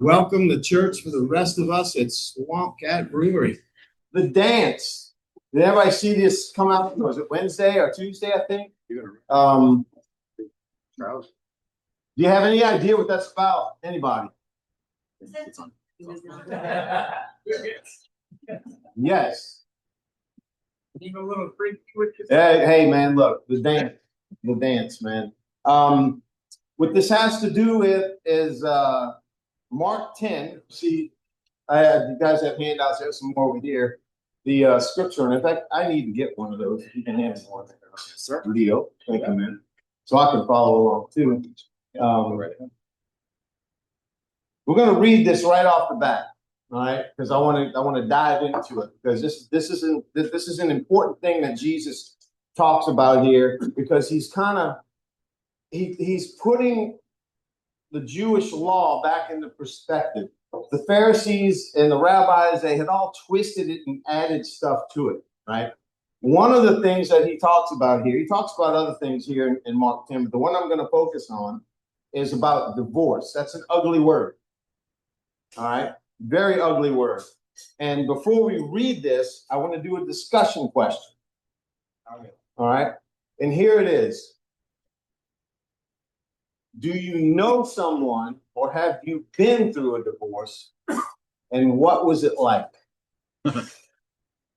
Welcome to church. For the rest of us, it's Swamp Cat Brewery. The dance. Did everybody see this come out? Was it Wednesday or Tuesday, I think? Do you have any idea what that's about? Anybody? Yes. Even a little freaky with you. Hey, man, look, the dance, man. What this has to do with is Mark 10. See, you guys have handouts. There's some more over here. The scripture, and in fact, I need to get one of those. If you can hand me one, sir. Leo, thank you, man. So I can follow along too. We're going to read this right off the bat, all right? Because I want to dive into it, because this is an important thing that Jesus talks about here, because he's putting the Jewish law back into perspective. The Pharisees and the rabbis, they had all twisted it and added stuff to it, right? One of the things that he talks about here, he talks about other things here in Mark 10, but the one I'm going to focus on is about divorce. That's an ugly word, all right? Very ugly word. And before we read this, I want to do a discussion question, all right? And here it is. Do you know someone, or have you been through a divorce, and what was it like?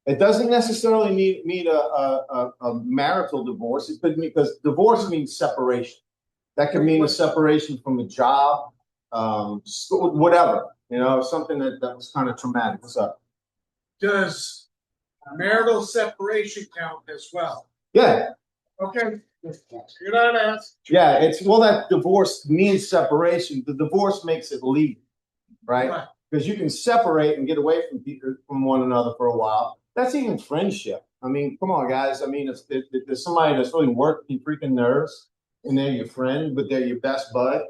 It doesn't necessarily mean a marital divorce. It could mean, because divorce means separation. That could mean a separation from a job, whatever, something that was kind of traumatic. What's up? Does marital separation count as well? Yeah. Okay. You're not asked. Yeah, that divorce means separation. The divorce makes it legal, right? Because you can separate and get away from one another for a while. That's even friendship. I mean, come on, guys. I mean, if there's somebody that's really working your freaking nerves, and they're your friend, but they're your best bud,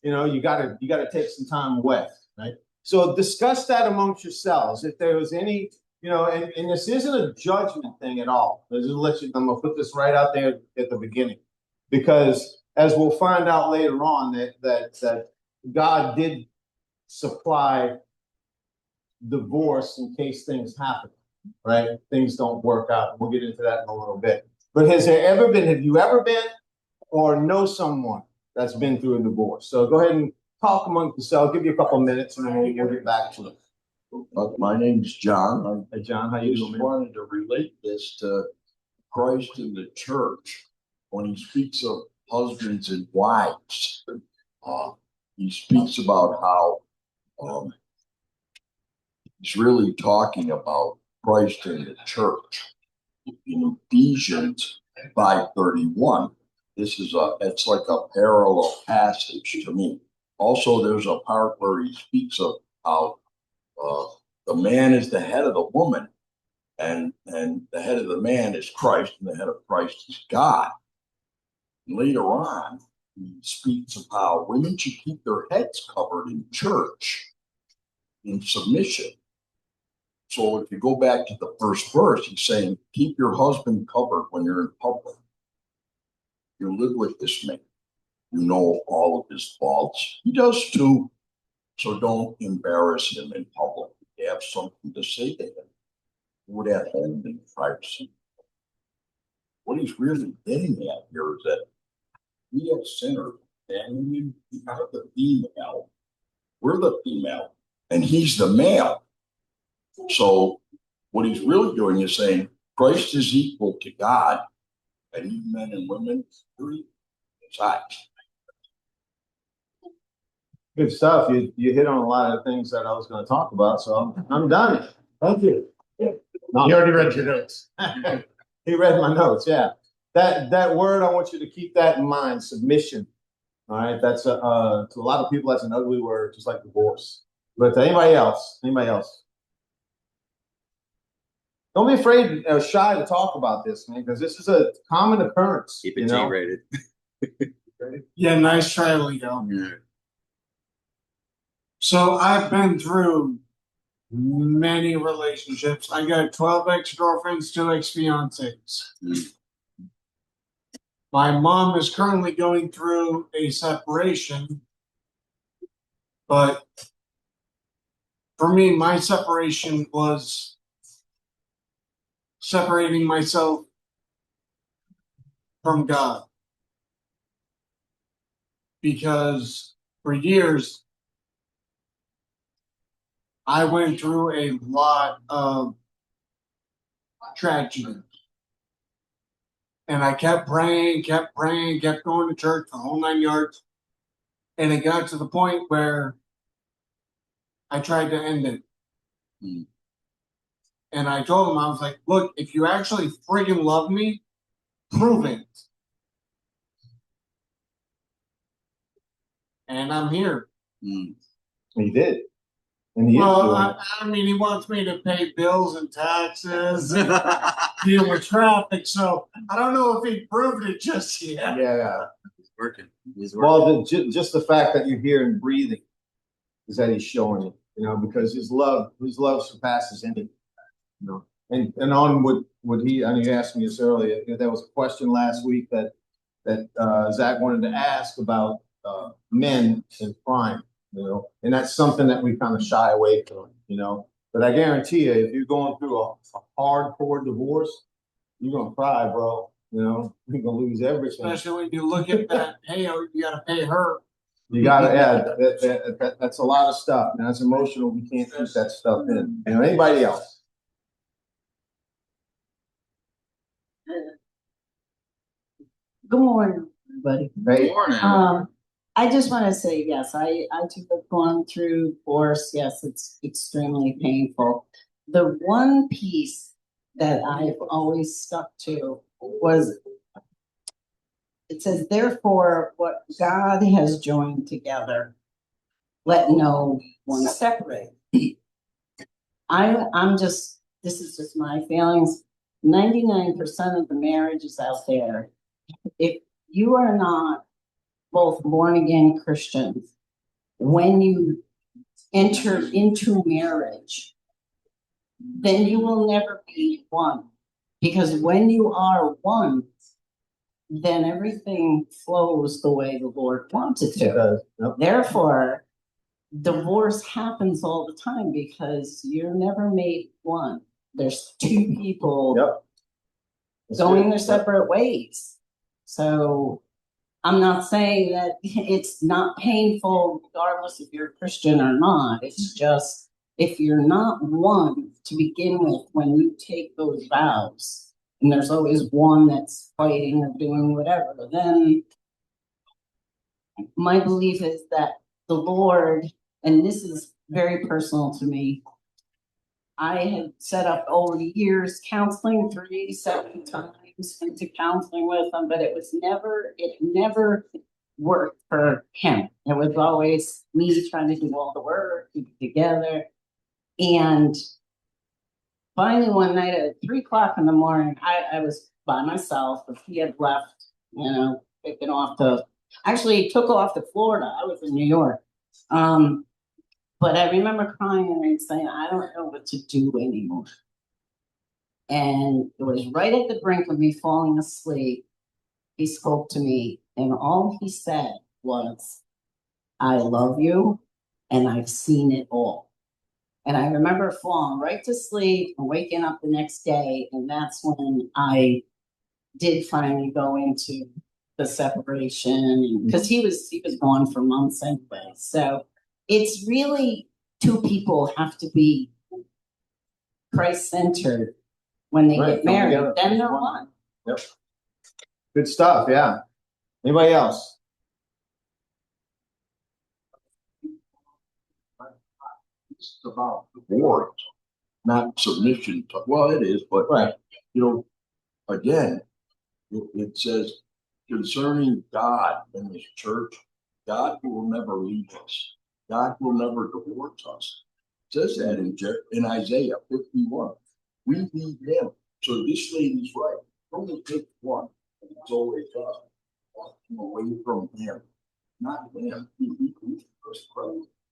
you gotta take some time away, right? So discuss that amongst yourselves. If there was any, and this isn't a judgment thing at all. I'm gonna put this right out there at the beginning, because as we'll find out later on that God did supply divorce in case things happen, right? Things don't work out. We'll get into that in a little bit. But have you ever been or know someone that's been through a divorce? So go ahead and talk amongst yourselves. I'll give you a couple of minutes and then we'll get back to it. My name's John. Hey, John, how you doing? I wanted to relate this to Christ in the church when he speaks of husbands and wives. He speaks about how he's really talking about Christ in the church. In Ephesians 5:31, it's like a parallel passage to me. Also, there's a part where he speaks of how the man is the head of the woman, and the head of the man is Christ, and the head of Christ is God. And later on, he speaks of how women should keep their heads covered in church, in submission. So if you go back to the first verse, he's saying, keep your husband covered when you're in public. You live with this man. You know all of his faults. He does too. So don't embarrass him in public. You have something to say to him. Do it at home in privacy. What he's really getting at here is that we have sinners, and we are the female. We're the female, and he's the male. So what he's really doing is saying Christ is equal to God, and you men and women are equal in size. Good stuff. You hit on a lot of things that I was going to talk about, so I'm done. Thank you. You already read your notes. He read my notes. Yeah, that word, I want you to keep that in mind. Submission. All right, that's to a lot of people that's an ugly word, just like divorce. But to anybody else, don't be afraid or shy to talk about this, man, because this is a common occurrence. Keep it G-rated. Yeah, nice try, Leo. Yeah. So I've been through many relationships. I got 12 ex-girlfriends, 2 ex-fiancés. My mom is currently going through a separation, but for me, my separation was separating myself from God. Because for years, I went through a lot of tragedy. And I kept praying, kept going to church the whole 9 yards. And it got to the point where I tried to end it. Mm. And I told him, I was like, look, if you actually friggin' love me, prove it. And I'm here. Mm. He did. And he is Well, doing it. I mean, he wants me to pay bills and taxes and deal with traffic. So I don't know if he proved it just yet. Yeah. He's working. Well, just the fact that you're here and breathing is that he's showing it, because his love surpasses anything, And on what he, I know you asked me this earlier, there was a question last week that Zach wanted to ask about men in crime, and that's something that we kind of shy away from, But I guarantee you, if you're going through a hardcore divorce, you're gonna cry, bro. You're gonna lose everything. Especially when you look at that, hey, you got to pay her. You gotta add that's a lot of stuff, man. That's emotional. We can't keep that stuff in. Anybody else? Good morning, everybody. Hey, I just want to say, yes, I too have gone through divorce. Yes, it's extremely painful. The one piece that I've always stuck to was it says, therefore, what God has joined together, let no one separate. I'm just, this is just my feelings. 99% of the marriages out there, if you are not both born again Christians, when you enter into marriage, then you will never be one. Because when you are one, then everything flows the way the Lord wants it to. it does. Yep. Therefore, divorce happens all the time because you're never made one. There's two people going their separate ways. So I'm not saying that it's not painful regardless if you're a Christian or not. It's just if you're not one to begin with when you take those vows, and there's always one that's fighting or doing whatever, then my belief is that the Lord, and this is very personal to me, I had set up over the years counseling 387 times into counseling with him, but it never worked for him. It was always me trying to do all the work, keep it together. And finally one night at 3:00 in the morning, I was by myself, but he had left, picking off actually he took off to Florida. I was in New York. But I remember crying and saying, I don't know what to do anymore. And it was right at the brink of me falling asleep. He spoke to me, and all he said was, I love you, and I've seen it all. And I remember falling right to sleep and waking up the next day, and that's when I did finally go into the separation, because he was gone for months anyway. So it's really, two people have to be Christ-centered when they get married. Then they're one. Yep. Good stuff. Yeah. Anybody else? It's about divorce, not submission to, well, it is, but Right. Again, it says concerning God and his church, God will never leave us. God will never divorce us. It says that in Isaiah 51. We need him. So this lady's right. Only take one. It's always us. Walking away from him. Not him.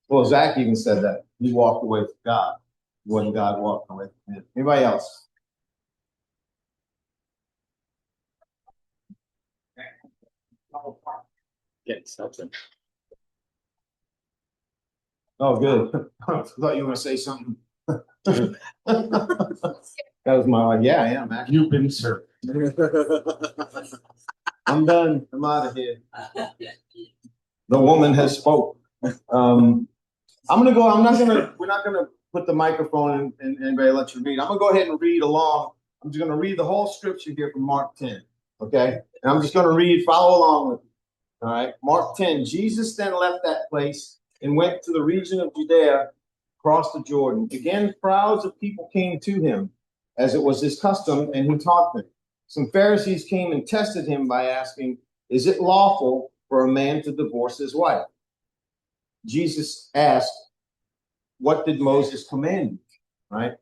Well, Zach even said that he walked away from God. Wasn't God walking away from him? Anybody else? Get something. Oh, good. I thought you were gonna say something. That was my, yeah, I am actually. You've been served. I'm done. I'm out of here. The woman has spoke. I'm gonna go, we're not gonna put the microphone and anybody let you read. I'm gonna go ahead and read along. I'm just gonna read the whole scripture here from Mark 10. Okay? And I'm just gonna follow along with you. All right. Mark 10. Jesus then left that place and went to the region of Judea, across the Jordan. Again, crowds of people came to him, as it was his custom, and he taught them. Some Pharisees came and tested him by asking, "Is it lawful for a man to divorce his wife?" Jesus asked, "What did Moses command you?" Right?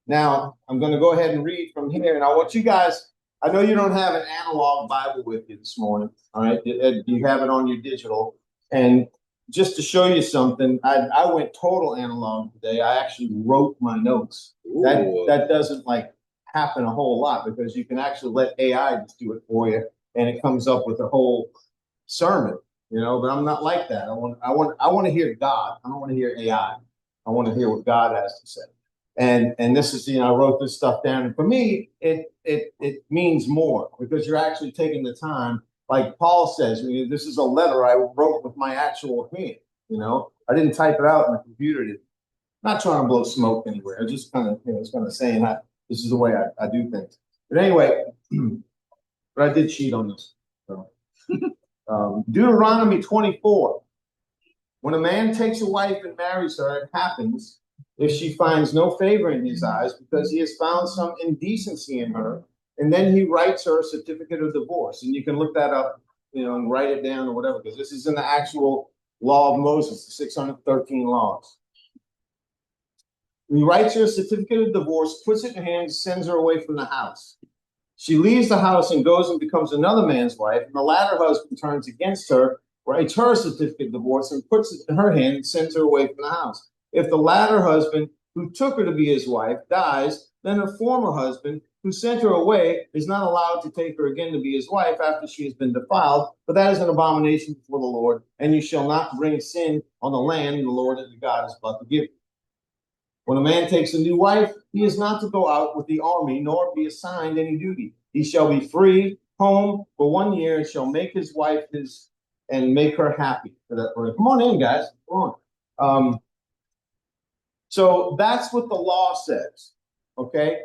Now, I'm going to go ahead and read from here. And I want you guys, I know you don't have an analog Bible with you this morning. All right. You have it on your digital. And just to show you something, I went total analog today. I actually wrote my notes. That doesn't like happen a whole lot because you can actually let AI just do it for you, and it comes up with a whole sermon, you know. But I'm not like that. I want to hear God. I don't want to hear AI. I want to hear what God has to say. And this is, you know, I wrote this stuff down. And for me, it means more because you're actually taking the time. Like Paul says, I mean, this is a letter I wrote with my actual hand. You know, I didn't type it out in the computer. Not trying to blow smoke anywhere. I just kind of, you know, it's kind of saying this is the way I do things. But anyway, but I did cheat on this. So, Deuteronomy 24. When a man takes a wife and marries her, it happens if she finds no favor in his eyes because he has found some indecency in her, and then he writes her a certificate of divorce. And you can look that up, you know, and write it down or whatever, because this is in the actual law of Moses, the 613 laws. He writes her a certificate of divorce, puts it in her hands, sends her away from the house. She leaves the house and goes and becomes another man's wife, and the latter husband turns against her, writes her a certificate of divorce, and puts it in her hand and sends her away from the house. If the latter husband, who took her to be his wife, dies, then her former husband, who sent her away, is not allowed to take her again to be his wife after she has been defiled, for that is an abomination before the Lord, and you shall not bring sin on the land the Lord your God is about to give you. When a man takes a new wife, he is not to go out with the army, nor be assigned any duty. He shall be free, home for 1 year, and shall make his wife his, and make her happy. Come on in, guys. Come on. So that's what the law says, okay?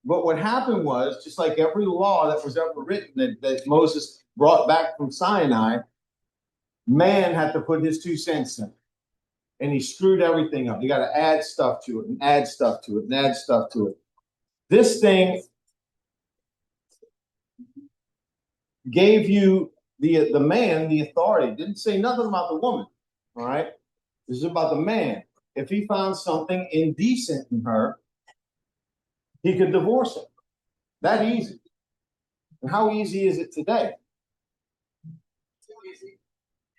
But what happened was, just like every law that was ever written that Moses brought back from Sinai, man had to put his 2 cents in. And he screwed everything up. You got to add stuff to it and add stuff to it and add stuff to it. This thing gave you the man the authority. It didn't say nothing about the woman. All right. This is about the man. If he found something indecent in her, he could divorce her. That easy. And how easy is it today?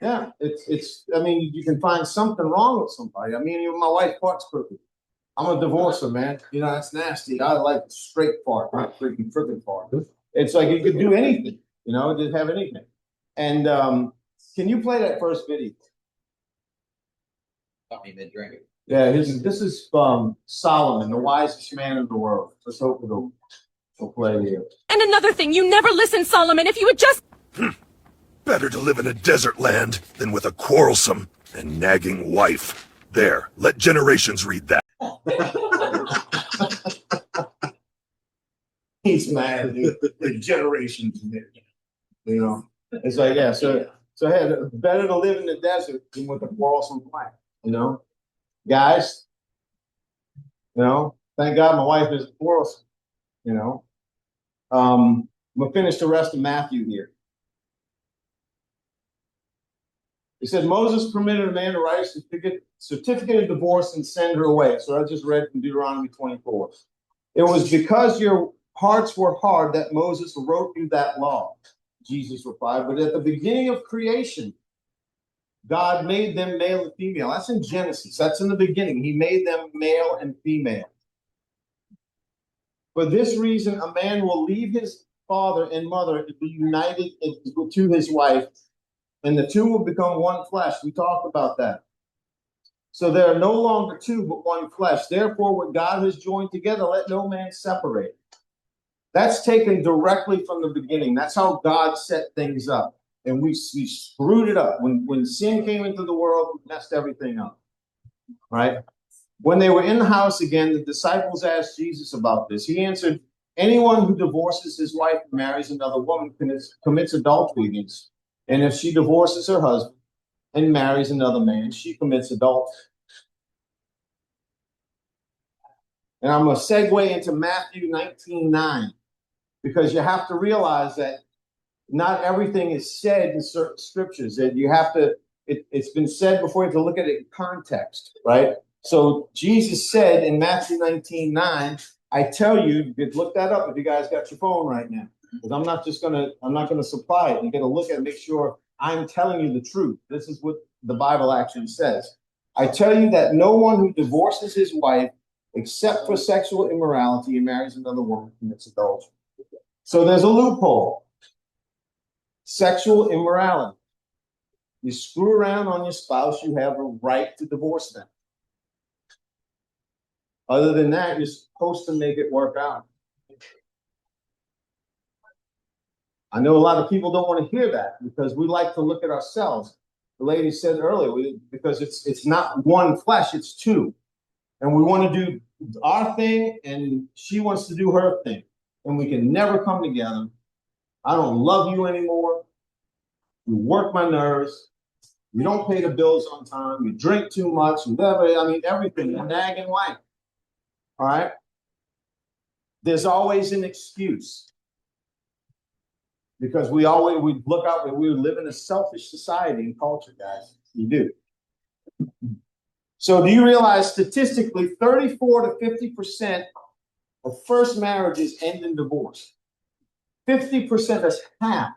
Yeah, it's. I mean, you can find something wrong with somebody. I mean, even my wife farts crooked. I'm a divorcer, man. You know, that's nasty. I like straight fart, not freaking crooked fart. It's like you could do anything. You know, just have anything. And can you play that first video? Got me mid-drink. Yeah, this is Solomon, the wisest man in the world. Let's hope it'll play here. And another thing, you never listen, Solomon. If you would just... Better to live in a desert land than with a quarrelsome and nagging wife. There, let generations read that. He's mad, dude. The generations, you know. It's like, yeah, so hey, better to live in the desert than with a quarrelsome wife, you know. Guys, you know, thank God my wife isn't quarrelsome, you know. I'm gonna finish the rest of Matthew here. He said Moses permitted a man to write a certificate of divorce and send her away. So I just read from Deuteronomy 24. It was because your hearts were hard that Moses wrote you that law, Jesus replied. But at the beginning of creation, God made them male and female. That's in Genesis. That's in the beginning. He made them male and female. For this reason, a man will leave his father and mother and be united to his wife, and the two will become one flesh. We talked about that. So there are no longer two, but one flesh. Therefore, what God has joined together, let no man separate. That's taken directly from the beginning. That's how God set things up. And we screwed it up. When sin came into the world, we messed everything up. Right? When they were in the house again, the disciples asked Jesus about this. He answered, anyone who divorces his wife and marries another woman commits adultery against her. And if she divorces her husband and marries another man, she commits adultery. And I'm going to segue into Matthew 19:9, because you have to realize that not everything is said in certain scriptures. That you have to, it's been said before, you have to look at it in context, right? So Jesus said in Matthew 19:9, I tell you, you could look that up if you guys got your phone right now. Because I'm not gonna supply it. You gotta look at it, make sure I'm telling you the truth. This is what the Bible actually says. I tell you that no one who divorces his wife except for sexual immorality and marries another woman commits adultery. So there's a loophole. Sexual immorality. You screw around on your spouse, you have a right to divorce them. Other than that, you're supposed to make it work out. I know a lot of people don't want to hear that because we like to look at ourselves. The lady said earlier, because it's not one flesh, it's two. And we want to do our thing and she wants to do her thing. And we can never come together. I don't love you anymore. You work my nerves. You don't pay the bills on time. You drink too much. Whatever. I mean, everything. You're nagging wife. All right. There's always an excuse because we look out. We live in a selfish society and culture, guys. You do. So, do you realize statistically, 34 to 50% of first marriages end in divorce? 50%, that's half.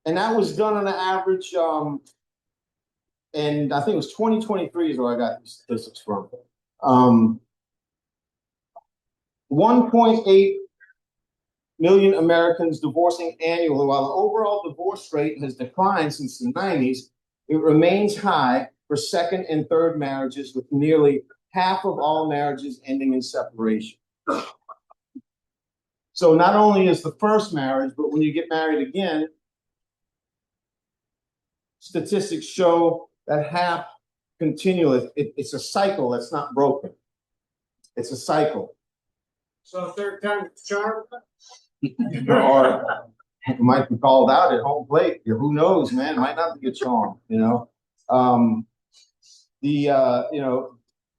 And that was done on an average, and I think it was 2023 is where I got these statistics from. 1.8 million Americans divorcing annually. While the overall divorce rate has declined since the 90s, it remains high for second and third marriages, with nearly half of all marriages ending in separation. So not only is the first marriage, but when you get married again, statistics show that half continually. It's a cycle that's not broken. It's a cycle. So third time it's charm. Or it might be called out at home plate. Who knows, man? It might not be a charm, you know.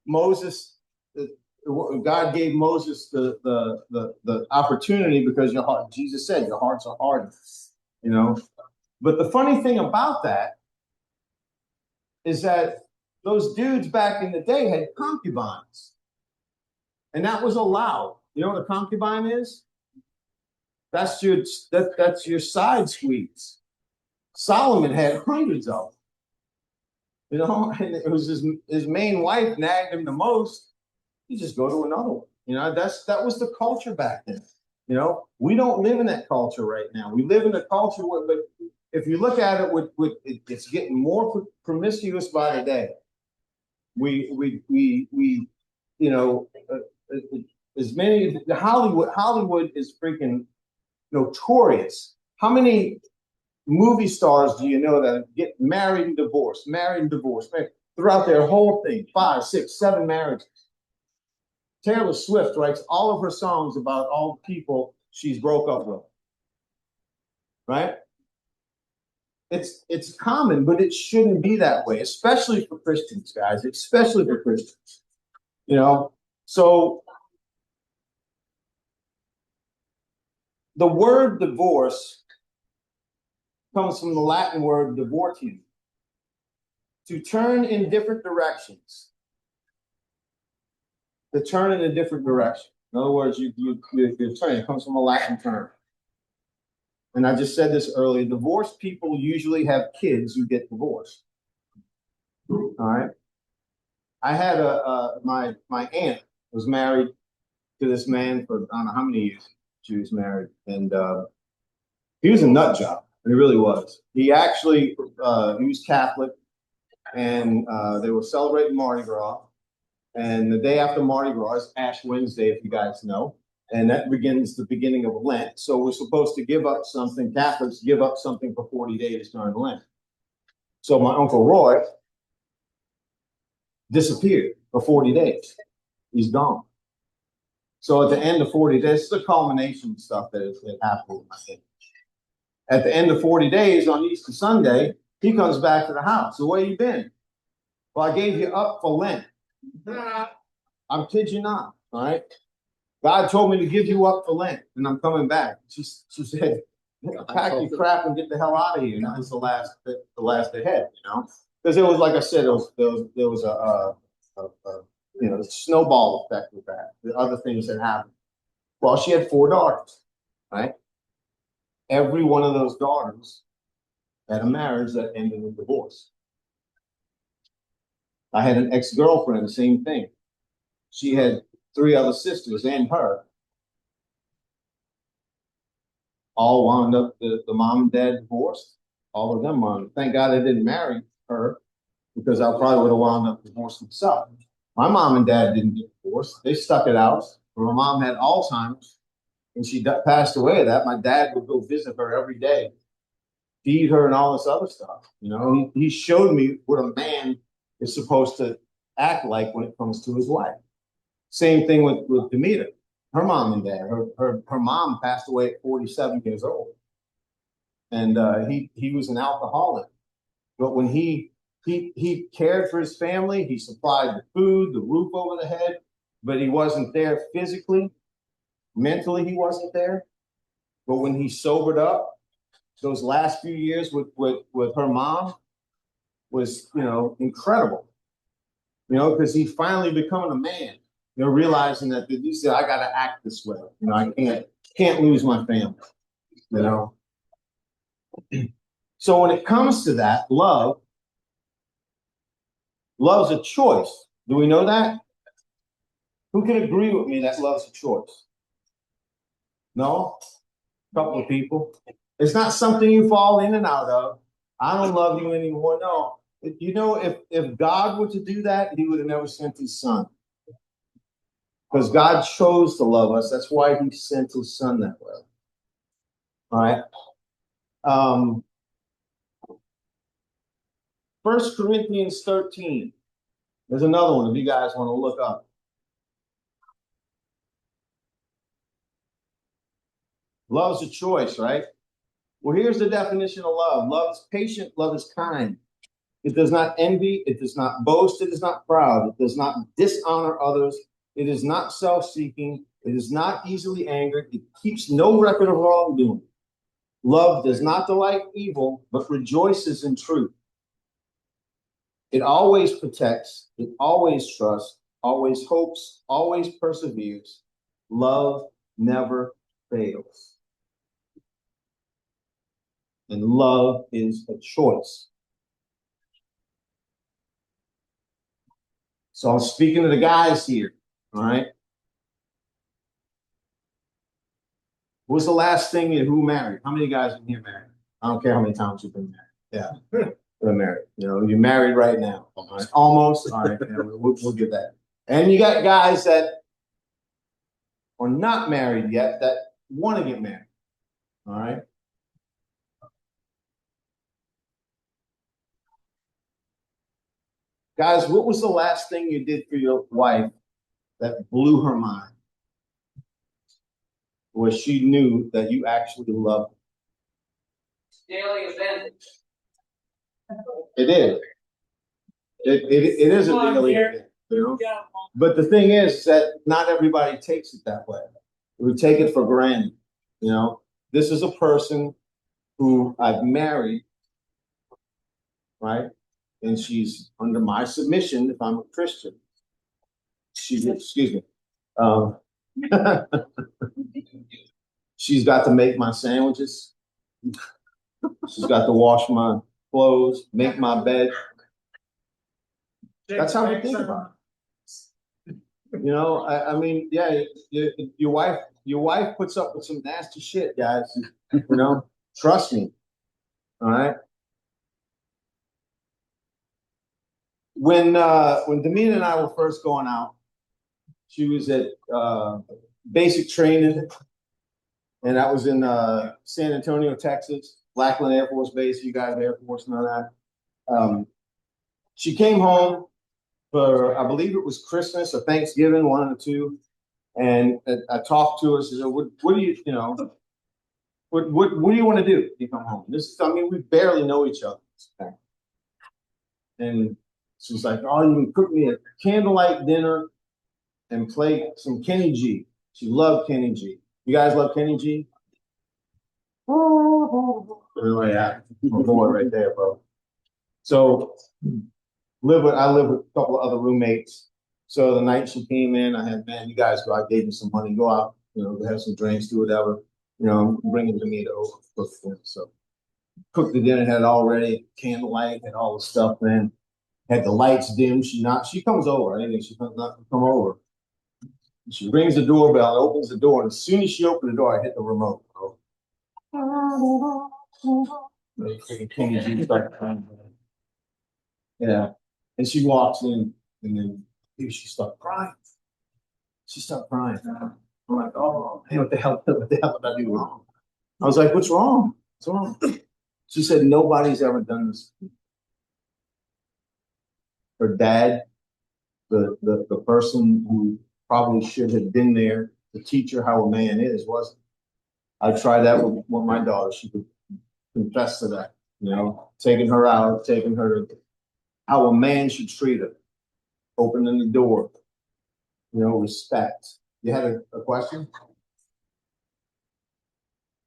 Moses, God gave Moses the opportunity because your heart, Jesus said, your hearts are hardened, you know. But the funny thing about that is that those dudes back in the day had concubines, and that was allowed. You know what a concubine is? That's your side squeeze. Solomon had hundreds of them. You know, and it was his main wife nagged him the most. You just go to another one. You know, that was the culture back then. You know, we don't live in that culture right now. We live in a culture where, but if you look at it, it's getting more promiscuous by the day. As many, Hollywood is freaking notorious. How many movie stars do you know that get married and divorced throughout their whole thing? 5, 6, 7 marriages. Taylor Swift writes all of her songs about all the people she's broke up with. Right? It's common, but it shouldn't be that way, especially for Christians, guys, especially for Christians. You know, so the word divorce comes from the Latin word divortium, to turn in different directions. To turn in a different direction. In other words, you're turning. It comes from a Latin term. And I just said this earlier. Divorced people usually have kids who get divorced. All right. I had my aunt was married to this man for I don't know how many years she was married, and he was a nut job. He really was. He actually he was Catholic, and they were celebrating Mardi Gras. And the day after Mardi Gras is Ash Wednesday, if you guys know, and that begins the beginning of Lent. So we're supposed to give up something. Catholics give up something for 40 days during Lent. So my Uncle Roy disappeared for 40 days. He's gone. So at the end of 40 days, this is the culmination stuff that happened. At the end of 40 days on Easter Sunday, he comes back to the house. So where you been? Well, I gave you up for Lent. I'm kid you not. All right. God told me to give you up for Lent, and I'm coming back. She said, pack your crap and get the hell out of here. And that was the last ahead, you know, because it was, like I said, there was a snowball effect with that. The other things that happened. Well, she had 4 daughters, right? Every one of those daughters had a marriage that ended in divorce. I had an ex-girlfriend, the same thing. She had 3 other sisters and her. All wound up, the mom and dad divorced. All of them wound up. Thank God I didn't marry her, because I probably would have wound up divorced myself. My mom and dad didn't get divorced. They stuck it out. My mom had Alzheimer's, and she passed away of that. My dad would go visit her every day, feed her and all this other stuff. You know, he showed me what a man is supposed to act like when it comes to his wife. Same thing with Demeter. Her mom and dad. Her mom passed away at 47 years old, and he was an alcoholic. But when he cared for his family, he supplied the food, the roof over the head, but he wasn't there physically. Mentally, he wasn't there. But when he sobered up, those last few years with her mom was, you know, incredible. You know, because he's finally becoming a man. You know, realizing that he said, I gotta act this way. You know, I can't lose my family. You know. So when it comes to that, love's a choice. Do we know that? Who can agree with me that love's a choice? No? A couple of people. It's not something you fall in and out of. I don't love you anymore. No. You know, if God were to do that, he would have never sent his son. Because God chose to love us. That's why he sent his son that way. All right. 1 Corinthians 13. There's another one if you guys want to look up. Love's a choice, right? Well, here's the definition of love. Love is patient. Love is kind. It does not envy. It does not boast. It is not proud. It does not dishonor others. It is not self-seeking. It is not easily angered. It keeps no record of wrongdoing. Love does not delight in evil, but rejoices in truth. It always protects. It always trusts, always hopes, always perseveres. Love never fails. And love is a choice. So I'm speaking to the guys here, all right? What's the last thing who married? How many guys in here married? I don't care how many times you've been married. Yeah, they're married. You know, you're married right now. All right? Almost. All right, yeah, we'll get that. And you got guys that are not married yet that want to get married. All right. Guys, what was the last thing you did for your wife that blew her mind? Where she knew that you actually loved her? Daily event. It is. It is a daily event, you know? But the thing is that not everybody takes it that way. We take it for granted, you know? This is a person who I've married, right? And she's under my submission if I'm a Christian. Excuse me. She's got to make my sandwiches. She's got to wash my clothes, make my bed. That's how we think about it. You know, I mean, yeah, your wife puts up with some nasty shit, guys. You know, trust me. All right. when Demean and I were first going out, she was at basic training, and that was in San Antonio, Texas, Lackland Air Force Base. You guys, Air Force, and all that. She came home for, I believe it was Christmas or Thanksgiving, one of the two. And I talked to her. She said, "What do you, what do you want to do when you come home?" We barely know each other. And she was like, "Oh, you can cook me a candlelight dinner and play some Kenny G." She loved Kenny G. You guys love Kenny G? Oh yeah, my boy right there, bro. So I live with a couple of other roommates. So the night she came in, I had, "Man, you guys go out, gave me some money, go out, have some drinks, do whatever, bring it to me to cook for them." So cooked the dinner, had it all ready, candlelight, had all the stuff, man. Had the lights dim. She comes over. I think she comes come over. She rings the doorbell, opens the door, and as soon as she opened the door, I hit the remote. Yeah. And she walks in, and then she started crying. I'm like, "Oh, hey, what the hell did I do wrong?" I was like, "What's wrong? What's wrong?" She said, "Nobody's ever done this." Her dad, the person who probably should have been there to teach her how a man is, wasn't. I tried that with my daughter. She could confess to that, taking her out, taking her to how a man should treat her, opening the door, respect. You had a question?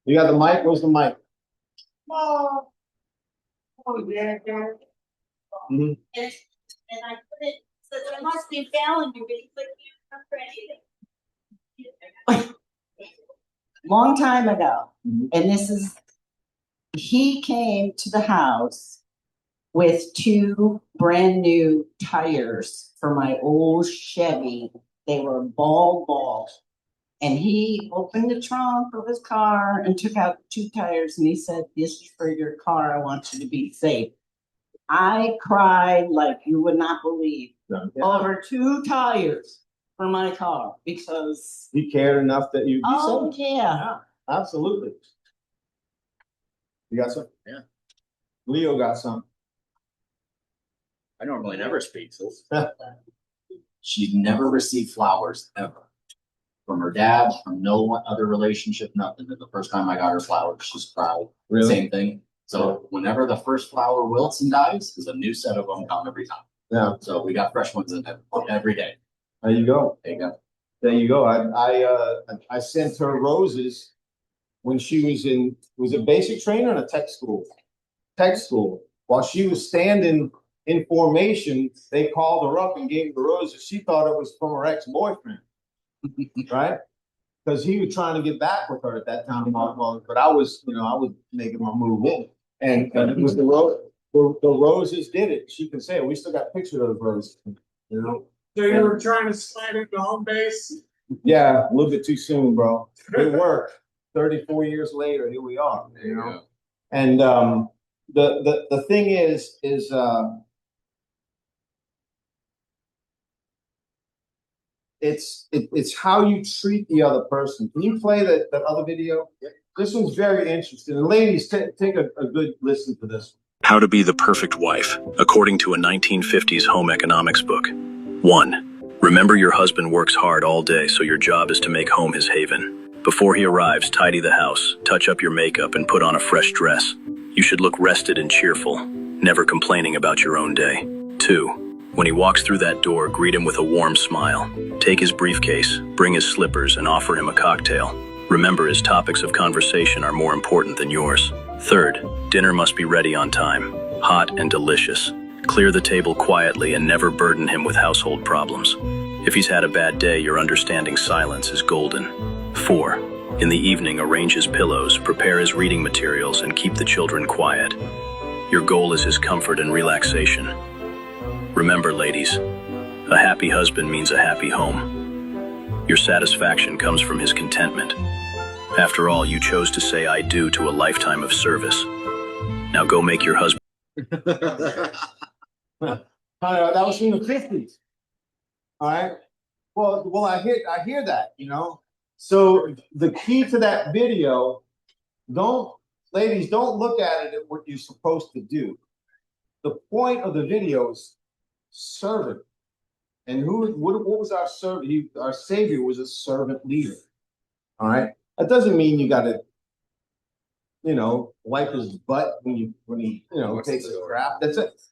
You got the mic? Where's the mic? Oh, yeah. Mhm. And I put it, so there must be failing you, but you put it. Long time ago, Mhm. and he came to the house with 2 brand new tires for my old Chevy. They were bald. And he opened the trunk of his car and took out 2 tires, and he said, "This is for your car. I want you to be safe." I cried like you would not believe over 2 tires for my car because He cared enough that you'd be safe. yeah. Absolutely. You got some? Yeah. Leo got some. I normally never speak, so she's never received flowers ever. From her dad, from no other relationship, nothing. And the first time I got her flowers, she's cried. Really? Same thing. So whenever the first flower wilts and dies, there's a new set of them come every time. Yeah. So we got fresh ones in every day. There you go. There you go. There you go. I sent her roses when she was it basic training or a tech school? Tech school. While she was standing in formation, they called her up and gave her the roses. She thought it was from her ex-boyfriend. Right? Because he was trying to get back with her at that time. But I was making my move in. And it was the roses did it. She can say it. We still got pictures of the roses. So you were trying to slide into home base? Yeah, a little bit too soon, bro. It worked. 34 years later, here we are. And the thing is it's how you treat the other person. Can you play that other video? This one's very interesting. And ladies, take a good listen to this. How to be the perfect wife, according to a 1950s home economics book. 1. Remember your husband works hard all day, so your job is to make home his haven. Before he arrives, tidy the house, touch up your makeup, and put on a fresh dress. You should look rested and cheerful, never complaining about your own day. 2. When he walks through that door, greet him with a warm smile. Take his briefcase, bring his slippers, and offer him a cocktail. Remember, his topics of conversation are more important than yours. 3rd, dinner must be ready on time, hot and delicious. Clear the table quietly and never burden him with household problems. If he's had a bad day, your understanding silence is golden. 4. In the evening, arrange his pillows, prepare his reading materials, and keep the children quiet. Your goal is his comfort and relaxation. Remember, ladies, a happy husband means a happy home. Your satisfaction comes from his contentment. After all, you chose to say "I do" to a lifetime of service. Now go make your husband. That was from the 50s. All right. Well, I hear that, you know. So the key to that video, ladies, don't look at it at what you're supposed to do. The point of the video is servant. And what was our servant? Our Savior was a servant leader. All right. That doesn't mean you got to, wipe his butt when he takes a crap.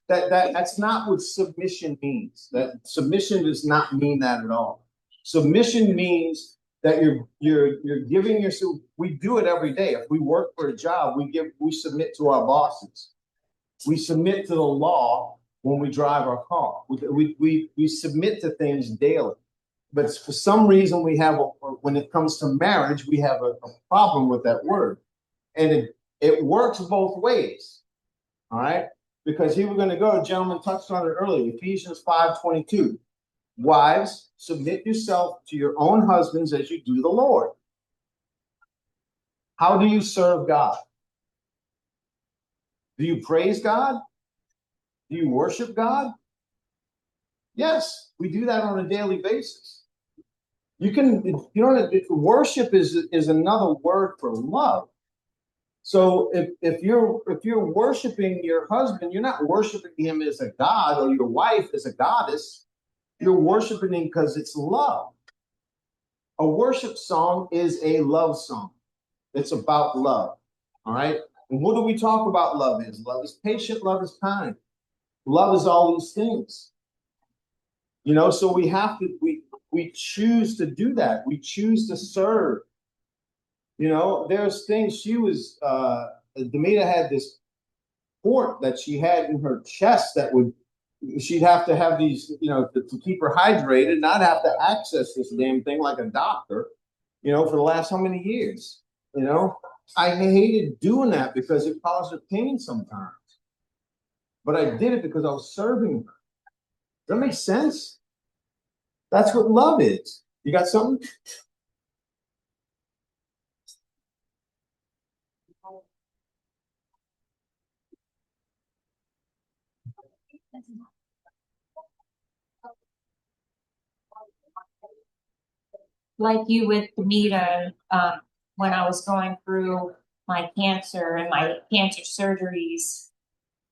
That's not what submission means. That submission does not mean that at all. Submission means that you're giving yourself. We do it every day. If we work for a job, we submit to our bosses. We submit to the law when we drive our car. We submit to things daily. But for some reason, when it comes to marriage, we have a problem with that word. And it works both ways. All right. Because here we're going to go. A gentleman touched on it earlier. Ephesians 5:22. Wives, submit yourself to your own husbands as you do the Lord. How do you serve God? Do you praise God? Do you worship God? Yes, we do that on a daily basis. Worship is another word for love. So if you're worshiping your husband, you're not worshiping him as a god or your wife as a goddess. You're worshiping him because it's love. A worship song is a love song. It's about love. All right. And what do we talk about love is? Love is patient, love is kind. Love is all these things. So we choose to do that. We choose to serve. There's things Demita had this port that she had in her chest she'd have to have these, to keep her hydrated, not have to access this damn thing like a doctor, for the last how many years, I hated doing that because it caused her pain sometimes. But I did it because I was serving her. Does that make sense? That's what love is. You got something? Like you with Demita, when I was going through my cancer and my cancer surgeries,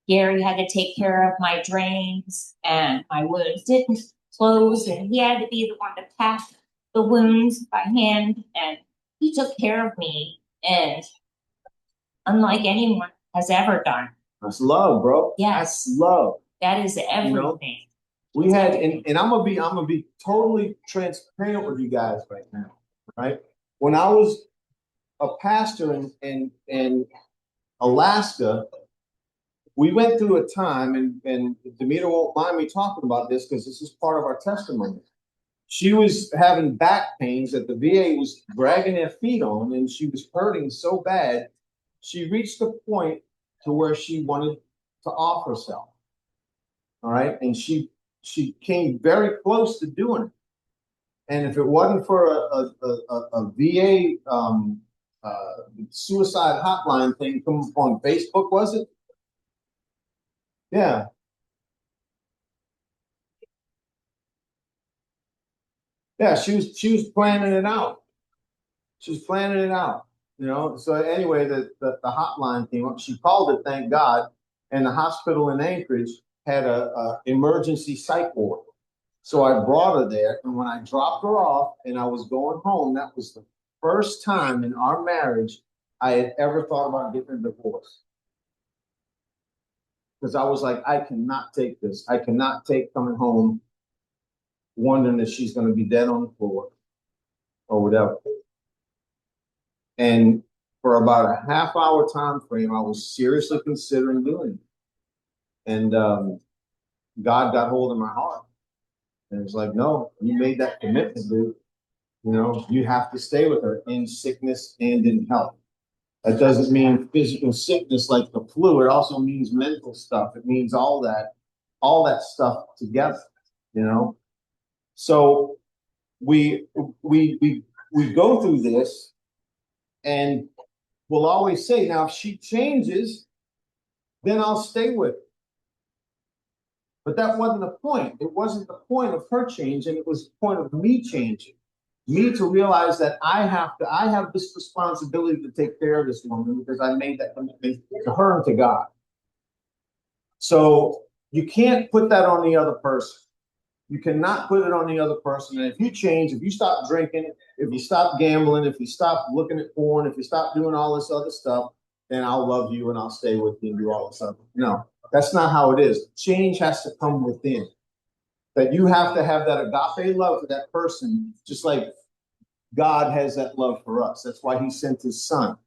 Gary had to take care of my drains and my wounds didn't close, and he had to be the one to patch the wounds by hand, and he took care of me, and unlike anyone has ever done. That's love, bro. Yes. That's love. That is everything. We had, and I'm gonna be totally transparent with you guys right now. Right? When I was a pastor in Alaska, we went through a time, and Demita won't mind me talking about this because this is part of our testimony. She was having back pains that the VA was dragging their feet on, and she was hurting so bad. She reached a point to where she wanted to off herself. All right, and she came very close to doing it. And if it wasn't for a VA suicide hotline thing come on Facebook, was it? Yeah. Yeah, she was planning it out. She was planning it out, So anyway, the hotline came up. She called it, thank God, and the hospital in Anchorage had a emergency psych ward. So I brought her there, and when I dropped her off and I was going home, that was the first time in our marriage I had ever thought about getting a divorce. Because I was like, I cannot take this. I cannot take coming home wondering if she's going to be dead on the floor or whatever. And for about a half-hour time frame, I was seriously considering doing it. And God got hold of my heart. And it's like, no, you made that commitment, dude. You have to stay with her in sickness and in health. That doesn't mean physical sickness like the flu. It also means mental stuff. It means all that stuff together, So we go through this, and we'll always say, now if she changes, then I'll stay with her. But that wasn't the point. It wasn't the point of her changing. It was the point of me changing. Me to realize that I have this responsibility to take care of this woman because I made that commitment to her and to God. So you can't put that on the other person. You cannot put it on the other person. And if you change, if you stop drinking, if you stop gambling, if you stop looking at porn, if you stop doing all this other stuff, then I'll love you and I'll stay with you and do all this other. No, that's not how it is. Change has to come within. That you have to have that agape love for that person, just like God has that love for us. That's why he sent his son.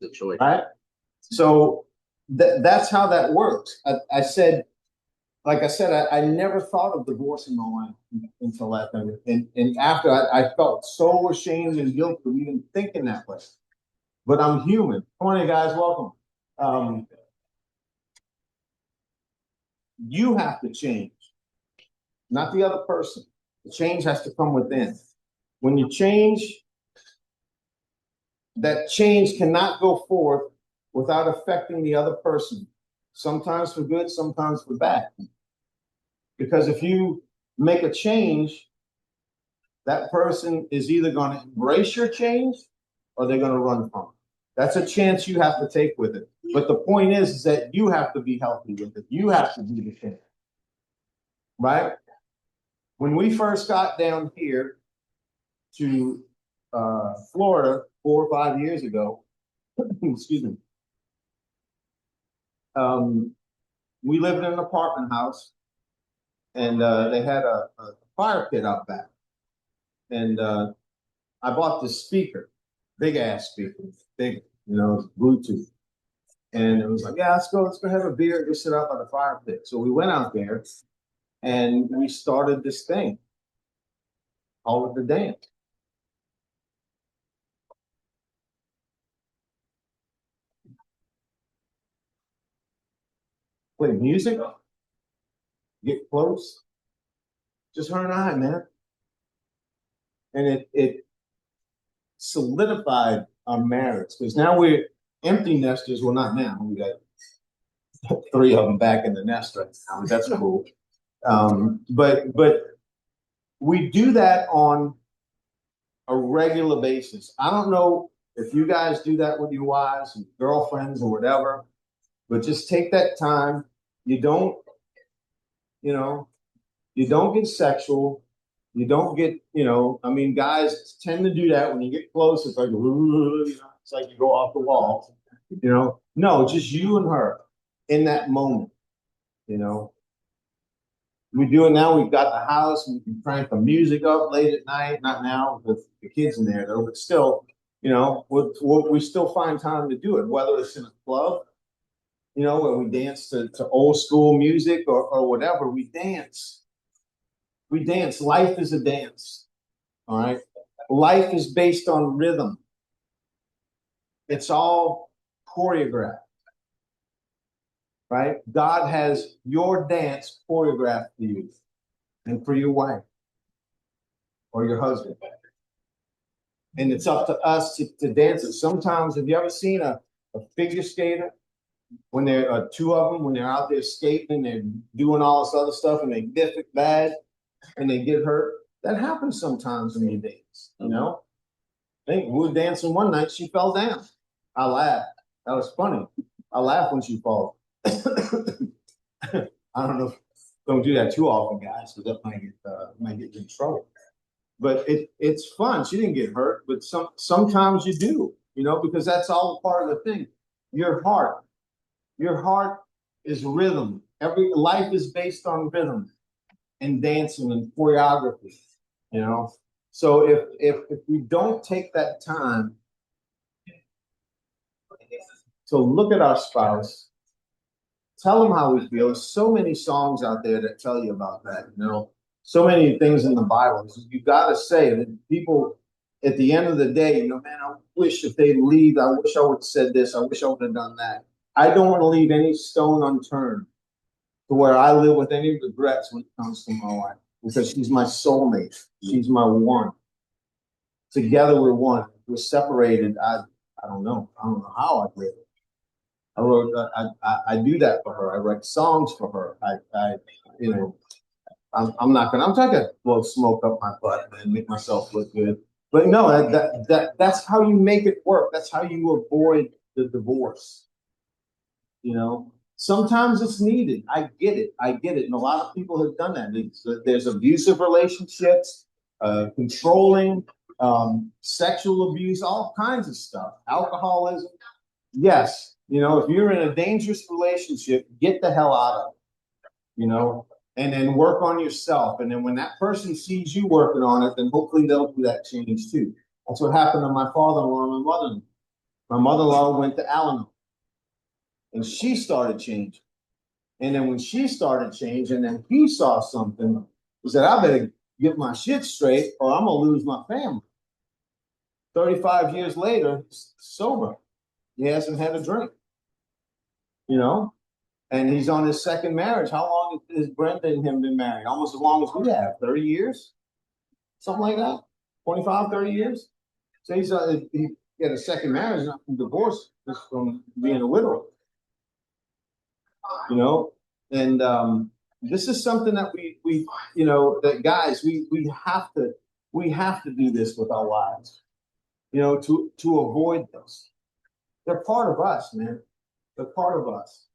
The choice. Right? So that's how that works. I said, I never thought of divorce in my life until that time. And after I felt so ashamed and guilty for even thinking that way. But I'm human. Come on, you guys, welcome. You have to change, not the other person. The change has to come within. When you change, that change cannot go forth without affecting the other person. Sometimes for good, sometimes for bad. Because if you make a change, that person is either going to embrace your change or they're going to run from it. That's a chance you have to take with it. But the point is that you have to be healthy with it. You have to do the change. Right? When we first got down here to Florida 4 or 5 years ago, excuse me, we lived in an apartment house. And they had a fire pit out back. And I bought this speaker, big ass speaker, big, Bluetooth. And it was like, yeah, let's go have a beer, go sit out by the fire pit. So we went out there and we started this thing, called it the dance. Play music, get close. Just her and I, man. And it solidified our marriage because now we're empty nesters. Well, not now. We got 3 of them back in the nest right now. That's cool. But we do that on a regular basis. I don't know if you guys do that with your wives and girlfriends or whatever, but just take that time. You don't get sexual. You don't get, guys tend to do that when you get close. It's like, it's like you go off the wall, No, just you and her in that moment, We do it now. We've got the house and we can crank the music up late at night. Not now with the kids in there, though, but still, we still find time to do it, whether it's in a club, where we dance to old school music or whatever. We dance. We dance. Life is a dance. All right. Life is based on rhythm. It's all choreographed. Right? God has your dance choreographed for you and for your wife or your husband. And it's up to us to dance it. Sometimes, have you ever seen a figure skater? When there are 2 of them, when they're out there skating and they're doing all this other stuff and they biff it bad and they get hurt. That happens sometimes in your days, I think we were dancing one night, she fell down. I laughed. That was funny. I laugh when she falls. I don't know. Don't do that too often, guys, because that might get you in trouble. But it's fun. She didn't get hurt, but sometimes you do, because that's all part of the thing. Your heart is rhythm. Every life is based on rhythm and dancing and choreography, So if we don't take that time to look at our spouse, tell them how we feel. There's so many songs out there that tell you about that, So many things in the Bible. You got to say that people, at the end of the day, man, I wish if they leave, I wish I would have said this. I wish I would have done that. I don't want to leave any stone unturned to where I live with any regrets when it comes to my wife, because she's my soulmate. She's my one. Together we're one. If we're separated. I don't know. I don't know how I'd live. I wrote, I do that for her. I write songs for her. You know, I'm not gonna, I'm trying to blow smoke up my butt and make myself look good. But no, that's how you make it work. That's how you avoid the divorce. You know, sometimes it's needed. I get it. And a lot of people have done that. There's abusive relationships, controlling, sexual abuse, all kinds of stuff, alcoholism. Yes, you know, if you're in a dangerous relationship, get the hell out of it, you know, and then work on yourself. And then when that person sees you working on it, then hopefully they'll do that change too. That's what happened to my father-in-law and my mother-in-law. My mother-in-law went to Al-Anon and she started changing. And then when she started changing, then he saw something. He said, I better get my shit straight or I'm going to lose my family. 35 years later, sober. He hasn't had a drink, you know, and he's on his second marriage. How long has Brenda and him been married? Almost as long as we have, 30 years, something like that, 25, 30 years. So he had a second marriage, not from divorce, just from being a widower, you know, and this is something that we you know, that guys, we have to do this with our lives, you know, to avoid this. They're part of us, man. They're part of us.